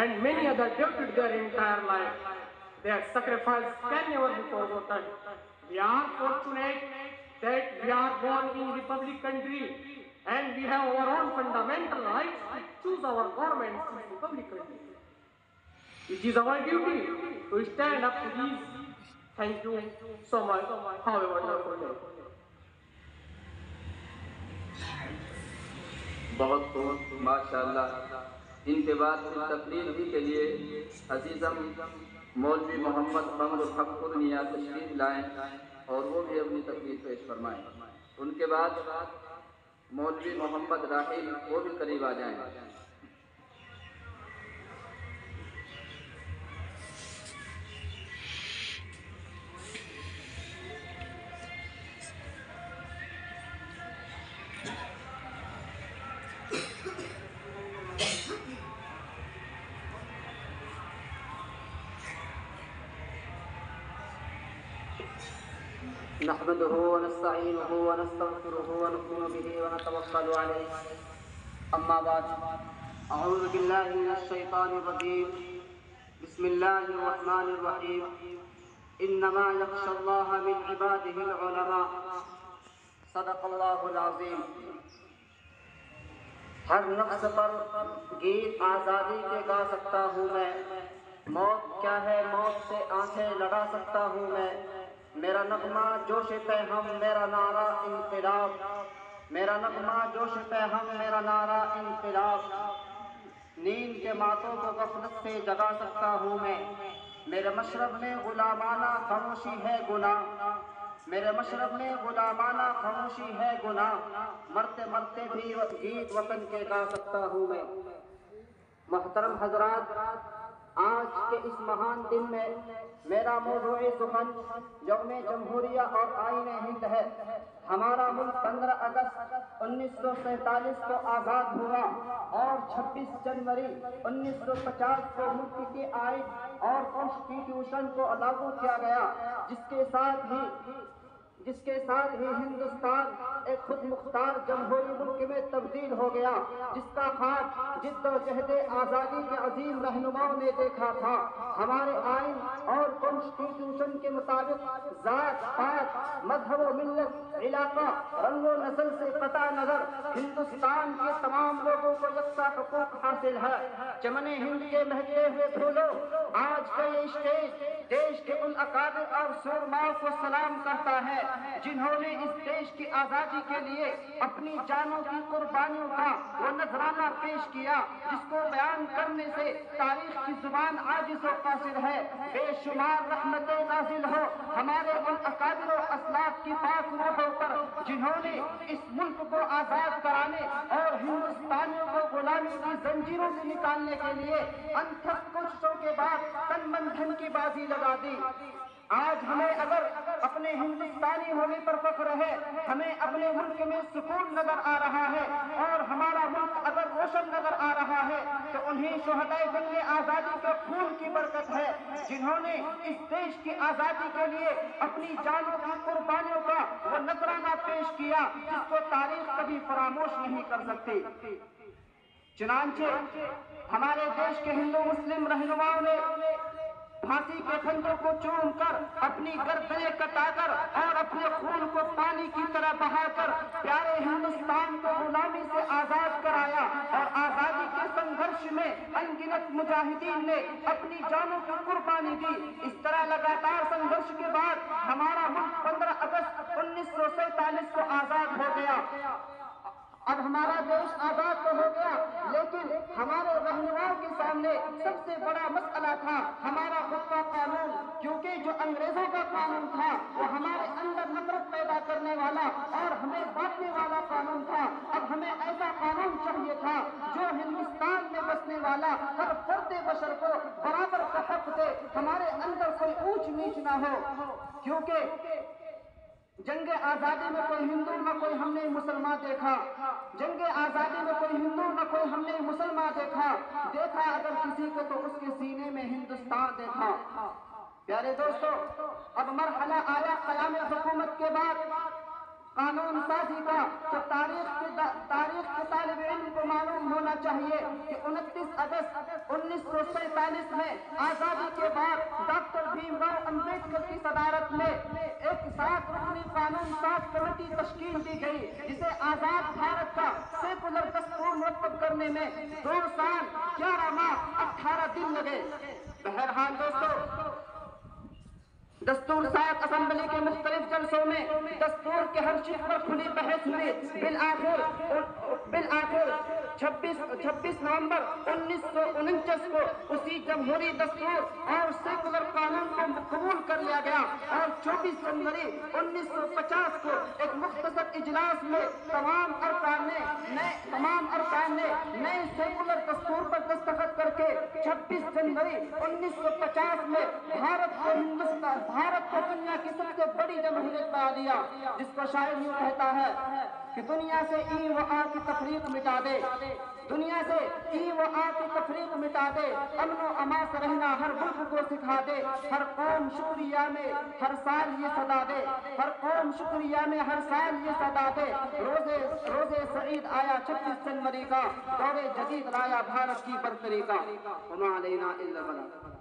and many other devoted their entire life. Their sacrifice can never be forgotten. We are fortunate that we are born in republic country and we have our own fundamental rights to choose our government in republic country. It is our duty to stand up to these. Thank you so much. Have a wonderful day. بہت خوب، ماشاءاللہ. ان کے بعد پھر تقریر بھی کے لیے عزیزم مولوی محمد بنگ الحق پورنیہ تشریف لائیں اور وہ بھی اپنی تقریر پیش فرمائیں. ان کے بعد مولوی محمد راحیل وہ بھی قریب آ جائیں. نحمده ونستعينه ونستغفره ونؤمن به ونتوكل عليه. أما بعد، أعوذ بالله من الشيطان الرجيم. بسم الله الرحمن الرحيم. إنما يخشى الله من عباده العلماء. صدق الله العظيم. ہر نفس پر گیت آزادی کے گا سکتا ہوں میں. موت کیا ہے، موت سے آنکھیں لڑا سکتا ہوں میں. میرا نغمہ جوش پہم، میرا نعرہ انقلاب. میرا نغمہ جوش پہم، میرا نعرہ انقلاب. نیند کے ماتوں کو غفلت سے جگا سکتا ہوں میں. میرے مشرب میں غلامانہ خاموشی ہے گناہ. میرے مشرب میں غلامانہ خاموشی ہے گناہ. مرتے مرتے بھی گیت وطن کے گا سکتا ہوں میں. محترم حضرات، آج کے اس مہان دن میں میرا موضوع سخن یوم جمہوریہ اور آئین ہند ہے. ہمارا ملک 15 اگست 1947 کو آزاد ہوا اور 26 جنوری 1950 کو ملک کے آئین اور کانسٹیٹیوشن کو لاگو کیا گیا، جس کے ساتھ ہی ہندوستان ایک خود مختار جمہوری ملک میں تبدیل ہو گیا، جس کا خواب جد و جہد آزادی کے عظیم رہنماؤں نے دیکھا تھا. ہمارے آئین اور کانسٹیٹیوشن کے مطابق ذات پات، مذہب و ملت، علاقہ، رنگ و نسل سے قطع نظر ہندوستان کے تمام لوگوں کو یکساں حقوق حاصل ہے. چمن ہند کے مہکتے ہوئے پھولوں، آج کا یہ اسٹیج دیش کے ان اکابر اور سورماؤں کو سلام کرتا ہے جنہوں نے اس دیش کی آزادی کے لیے اپنی جانوں کی قربانیوں کا وہ نذرانہ پیش کیا جس کو بیان کرنے سے تاریخ کی زبان عاجز و قاصر ہے. بے شمار رحمتیں نازل ہو ہمارے ان اکابر و اسلاف کی پاک روحوں پر جنہوں نے اس ملک کو آزاد کرانے اور ہندوستانیوں کو غلامی کی زنجیروں سے نکالنے کے لیے انتھک کوششوں کے بعد تن من دھن کی بازی لگا دی. آج ہمیں اگر اپنے ہندوستانی ہونے پر فخر ہے، ہمیں اپنے ملک میں سکون نظر آ رہا ہے اور ہمارا ملک اگر روشن نظر آ رہا ہے تو انہیں شہدائے جنگ آزادی کے خون کی برکت ہے جنہوں نے اس دیش کی آزادی کے لیے اپنی جانوں کی قربانیوں کا وہ نذرانہ پیش کیا جس کو تاریخ کبھی فراموش نہیں کر سکتی. چنانچہ ہمارے دیش کے ہندو مسلم رہنماؤں نے پھانسی کے پھندوں کو چوم کر، اپنی گردنیں کٹا کر اور اپنے خون کو پانی کی طرح بہا کر پیارے ہندوستان کو غلامی سے آزاد کرایا اور آزادی کے سنگھرش میں ان گنت مجاہدین نے اپنی جانوں کی قربانی دی. اس طرح لگاتار سنگھرش کے بعد ہمارا ملک 15 اگست 1947 کو آزاد ہو گیا. اب ہمارا دیش آزاد تو ہو گیا، لیکن ہمارے رہنماؤں کے سامنے سب سے بڑا مسئلہ تھا ہمارا خود کا قانون، کیونکہ جو انگریزوں کا قانون تھا وہ ہمارے اندر نفرت پیدا کرنے والا اور ہمیں بانٹنے والا قانون تھا. اب ہمیں ایسا قانون چاہیے تھا جو ہندوستان میں بسنے والا ہر فرد بشر کو برابر کا حق دے، ہمارے اندر کوئی اونچ نیچ نہ ہو. کیونکہ جنگ آزادی میں کوئی ہندو نہ کوئی ہم نے مسلمان دیکھا، جنگ آزادی میں کوئی ہندو نہ کوئی ہم نے مسلمان دیکھا اگر کسی کو تو اس کے سینے میں ہندوستان دیکھا. پیارے دوستو، اب مرحلہ آیا قیام حکومت کے بعد. قانون سازی کا تو تاریخ کے طالب علم کو معلوم ہونا چاہیے کہ 29 اگست 1947 میں آزادی کے بعد ڈاکٹر بھیم راؤ امبیڈکر کی صدارت میں ایک 7 رکنی قانون ساز کمیٹی تشکیل دی گئی، جسے آزاد بھارت کا سیکولر دستور مرتب کرنے میں 2 سال 11 ماہ 18 دن لگے۔ بہرحال دوستو، دستور ساز اسمبلی کے مختلف جلسوں میں دستور کے ہر چیز پر کھلی بحث ہوئی۔ بالآخر 26 نومبر 1949 کو اسی جمہوری دستور اور سیکولر قانون کو قبول کر لیا گیا، اور 24 جنوری 1950 کو ایک مختصر اجلاس میں تمام ارکان نے نئے سیکولر دستور پر دستخط کر کے 26 جنوری 1950 میں بھارت کو دنیا کی سب سے بڑی جمہوریت بنا دیا، جس کو شاعر یوں کہتا ہے کہ دنیا سے ای و آ کی تفریق مٹا دے، دنیا سے ای و آ کی تفریق مٹا دے، امن و امان سے رہنا ہر ملک کو سکھا دے، ہر قوم شکریہ میں ہر سال یہ صدا دے، ہر قوم شکریہ میں ہر سال یہ صدا دے، روزے سعید آیا 26 جنوری کا، دور جدید لایا بھارت کی برتری کا، وما علینا الا البلاغ۔